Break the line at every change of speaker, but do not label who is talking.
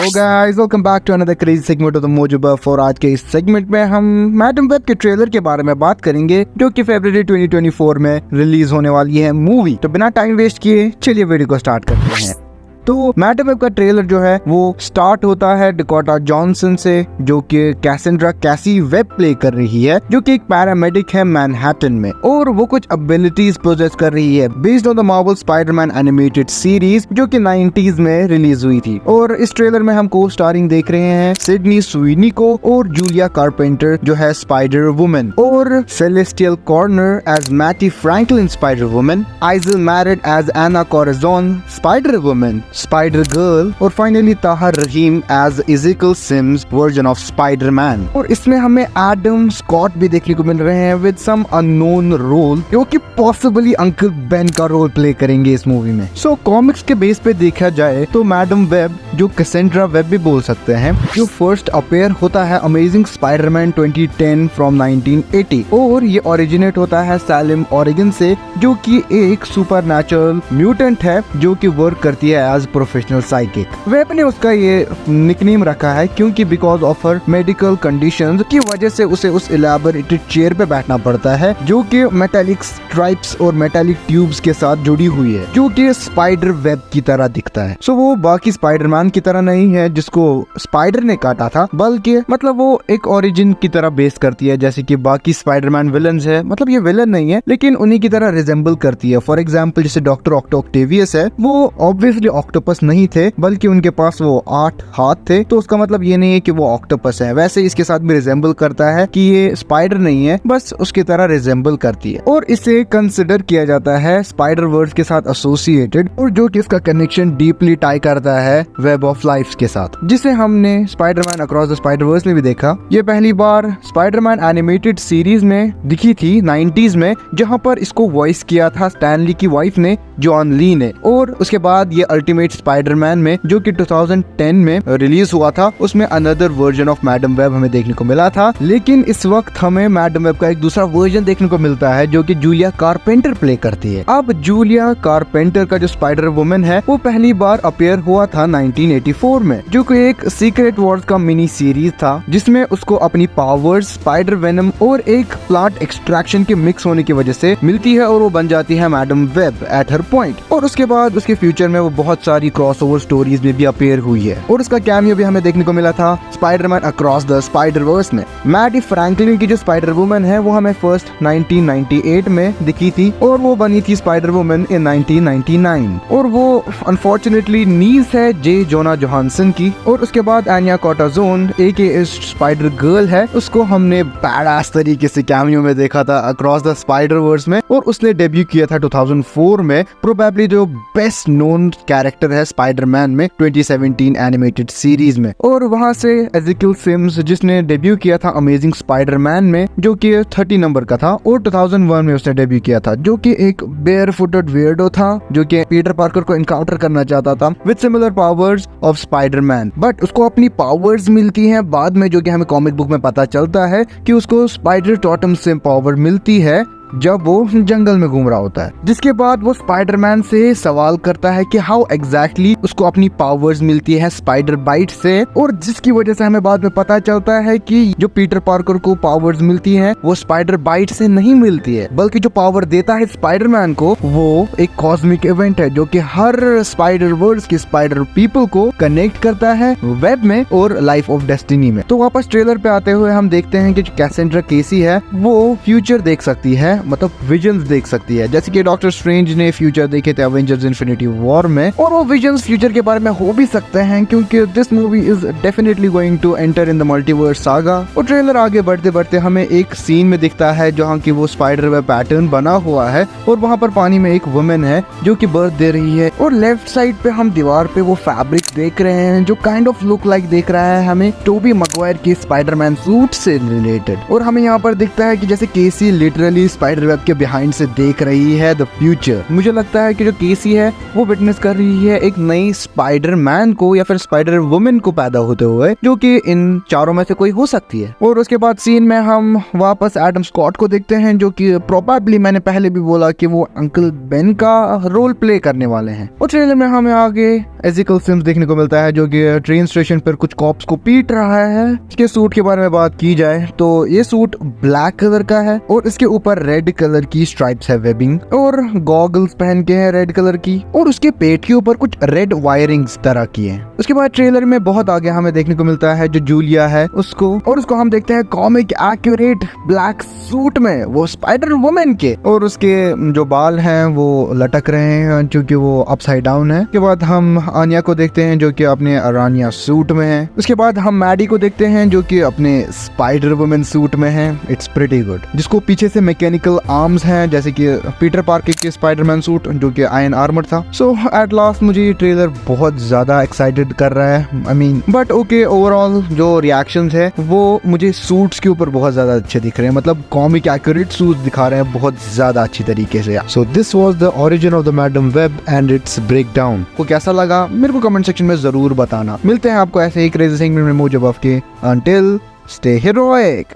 Hello guys, welcome back to another crazy segment of the Mojo Buff. और आज के इस सेगमेंट में हम मैडम वेब के ट्रेलर के बारे में बात करेंगे जो कि फरवरी 2024 में रिलीज होने वाली है मूवी। तो बिना टाइम वेस्ट किए चलिए वीडियो को स्टार्ट करते हैं। तो मैडम वेब का ट्रेलर जो है वो स्टार्ट होता है डकोटा जॉनसन से, जो कि कैसेंड्रा कैसी वेब प्ले कर रही है, जो कि एक पैरामेडिक है मैनहट्टन में, और वो कुछ एबिलिटीज पोजेस कर रही है based on the Marvel Spiderman animated series जो कि 90s में रिलीज हुई थी। और इस ट्रेलर में हम को स्टारिंग देख रहे हैं सिडनी स्वीनी को और जूलिया कारपेंटर जो है स्पाइडर वुमन, और Celeste O'Connor as Mattie Franklin Spider Woman, Isabela Merced as Anya Corazon Spider Woman, Spider Girl, और finally Tahar Rahim as Ezekiel Sims version of Spiderman. और इसमें हमें Adam Scott भी देखने को मिल रहे हैं विद सम अननोन रोल, जो कि पॉसिबली अंकल बेन का रोल प्ले करेंगे इस मूवी में। सो कॉमिक्स के बेस पे देखा जाए तो मैडम वेब, जो कैसेंड्रा वेब भी बोल सकते हैं, जो फर्स्ट अपेयर होता है अमेजिंग स्पाइडरमैन 2010 फ्रॉम 1980, और ये ओरिजिनेट होता है सैलिम ओरेगन से, जो कि एक सुपरनैचुरल म्यूटेंट है जो कि वर्क करती है एज प्रोफेशनल साइकिक। वेब ने उसका ये निकनेम रखा है क्योंकि because of her medical conditions की वजह से उसे उस इलैबोरेटेड चेयर पे बैठना पड़ता है जो कि मेटालिक स्ट्राइप्स और मेटालिक ट्यूब्स के साथ जुड़ी हुई है, जो कि स्पाइडर वेब की तरह दिखता है। सो वो बाकी स्पाइडरमैन की तरह नहीं है जिसको स्पाइडर ने काटा था, बल्कि मतलब वो एक ओरिजिन की तरह बेस करती है, जैसे कि बाकी स्पाइडरमैन विलन्स है। मतलब ये विलन नहीं है लेकिन उन्हीं की तरह रिजेंबल करती है। फॉर एग्जाम्पल जैसे डॉक्टर ऑक्टेवियस है, वो ऑब्वियसली ऑक्टोपस नहीं थे बल्कि उनके पास वो 8 हाथ थे, तो उसका मतलब ये नहीं है कि वो ऑक्टोपस है। वैसे इसके साथ भी रिजेंबल करता है कि ये स्पाइडर नहीं है, बस उसकी तरह रिजेंबल करती है, और इसे कंसिडर किया जाता है स्पाइडर वर्स के साथ एसोसिएटेड, और जो कि इसका कनेक्शन डीपली टाई करता है वेब ऑफ लाइफ के साथ, जिसे हमने Spiderman across the Spider Verse में भी देखा। ये पहली बार स्पाइडरमैन एनिमेटेड सीरीज में दिखी थी 90s में, जहाँ पर इसको वॉइस किया था स्टैनली की वाइफ ने, जॉन ली ने, और उसके बाद ये अल्टीमेट स्पाइडरमैन में जो कि 2010 में रिलीज हुआ था, उसमें another version of Madame Web हमें देखने को मिला था। लेकिन इस वक्त हमें मैडम वेब का एक दूसरा वर्जन देखने को मिलता है जो कि जूलिया कारपेंटर प्ले करती है। अब जूलिया कारपेंटर का जो स्पाइडर वुमन है वो पहली बार अपीयर हुआ था 1984 में, जो कि एक सीक्रेट वॉर्स का मिनी सीरीज था, जिसमें उसको अपनी पावर्स स्पाइडर वेनम और एक प्लांट एक्सट्रैक्शन के मिक्स होने की वजह से मिलती है, और वो बन जाती है Madame web at her point. और उसके बाद उसके फ्यूचर में वो बहुत सारी क्रॉसओवर स्टोरीज में भी अपीयर हुई है, और उसका कैमियो भी हमें देखने को मिला था Spiderman across the Spider Verse में। मैटी फ्रैंकलिन की जो स्पाइडर वुमन है वो हमें फर्स्ट 1998 में दिखी थी, और वो बनी थी स्पाइडर वुमन इन 1999, और वो अनफॉर्चुनेटली नीस है जे जोना जोहानसन की। और उसके बाद एनिया कोराजोन एके स्पाइडर गर्ल है, उसको हमने बैडास तरीके से कैमियो में देखा था अक्रॉस द स्पाइडर वर्स में, और उसने डेब्यू किया था 2004 में, प्रोबेबली जो बेस्ट नोन कैरेक्टर है स्पाइडरमैन में 2017 एनिमेटेड सीरीज में। और वहां से इज़ेकियल सिम्स जिसने डेब्यू किया था अमेजिंग स्पाइडरमैन में, जो कि 30 नंबर का था, और 2001 में उसने डेब्यू किया था, जो कि एक बेयर फुटेड वियर्डो था जो कि पीटर पार्कर को इनकाउंटर करना चाहता था with similar powers of Spiderman. But उसको अपनी पावर्स मिलती हैं बाद में, जो कि हमें कॉमिक बुक में पता चलता है कि उसको स्पाइडर टॉटम से पावर मिलती है जब वो जंगल में घूम रहा होता है, जिसके बाद वो स्पाइडरमैन से सवाल करता है कि हाउ एग्जैक्टली उसको अपनी पावर्स मिलती है स्पाइडर बाइट से, और जिसकी वजह से हमें बाद में पता चलता है कि जो पीटर पार्कर को पावर्स मिलती हैं वो स्पाइडर बाइट से नहीं मिलती है, बल्कि जो पावर देता है स्पाइडरमैन को वो एक कॉस्मिक इवेंट है जो कि हर स्पाइडर वर्ल्ड के स्पाइडर पीपल को कनेक्ट करता है वेब में और लाइफ ऑफ डेस्टिनी में। तो वापस ट्रेलर पे आते हुए हम देखते हैं कि जो कैसेंड्रा केसी है वो फ्यूचर देख सकती है, मतलब विजन्स देख सकती है, जैसे कि डॉक्टर स्ट्रेंज ने फ्यूचर देखे थे एवेंजर्स इन्फिनिटी वॉर में, और वो विजन्स फ्यूचर के बारे में हो भी सकते हैं क्योंकि this movie is definitely going to enter in the multiverse saga. और ट्रेलर आगे बढ़ते बढ़ते हमें एक सीन में दिखता है जहाँ की वो स्पाइडर वेब पैटर्न बना हुआ है, और वहाँ पर पानी में एक वुमेन है जो कि बर्थ दे रही है, और लेफ्ट साइड पे हम दीवार पे वो फैब्रिक देख रहे हैं जो काइंड ऑफ लुक लाइक देख रहा है हमें टोबी मैगवायर के स्पाइडरमैन सूट से रिलेटेड। और हमें यहाँ पर दिखता है कि जैसे केसी लिटरली स्पाइडर वेब के बिहाइंड से देख रही है द फ्यूचर। मुझे लगता है कि जो केसी है वो विटनेस कर रही है एक नई स्पाइडरमैन को या फिर स्पाइडर वुमेन को पैदा होते हुए, जो कि इन चारों में से कोई हो सकती है। और उसके बाद सीन में हम वापस एडम स्कॉट को देखते हैं जो कि प्रोबेबली मैंने पहले भी बोला कि वो अंकल बेन का रोल प्ले करने वाले हैं। और ट्रेलर में हमें आगे एजिकल सिम्स देखने को मिलता है जो कि ट्रेन स्टेशन पर कुछ कॉप्स को पीट रहा है। इसके सूट के बारे में बात की जाए तो ये सूट ब्लैक कलर का है और इसके ऊपर रेड कलर की स्ट्राइप्स है, वेबिंग, और गॉगल्स पहन के है रेड कलर की, और उसके पेट के ऊपर कुछ रेड वायरिंग्स तरह की है। उसके बाद ट्रेलर में बहुत आगे हमें देखने को मिलता है जो जूलिया है उसको, और उसको हम देखते हैं कॉमिक एक्यूरेट ब्लैक सूट में, वो स्पाइडर वुमन के, और उसके जो बाल हैं वो लटक रहे हैं क्योंकि वो अपसाइड डाउन है। उसके बाद हम आनिया को देखते हैं जो कि अपने अरानिया सूट में है। उसके बाद हम मैडी को देखते हैं जो कि अपने स्पाइडर वुमन सूट में है। इट्स प्रीटी गुड, जिसको पीछे से मैकेनिकल आर्म्स हैं जैसे कि पीटर पार्कर के स्पाइडरमैन सूट जो कि आयरन आर्मर था। सो एट लास्ट मुझे ये ट्रेलर बहुत ज्यादा एक्साइटेड कर रहा है। I mean but okay, overall जो रिएक्शंस है वो मुझे सूट्स के ऊपर बहुत ज्यादा अच्छे दिख रहे हैं, मतलब कॉमिक एक्यूरेट सूट दिखा रहे हैं बहुत ज्यादा अच्छी तरीके से। So this was the origin of the Madame Web and it's breakdown. को कैसा लगा मेरे को कमेंट सेक्शन में जरूर बताना। मिलते हैं आपको ऐसे ही क्रेजी सेगमेंट में मोजो बफ के। Until stay heroic.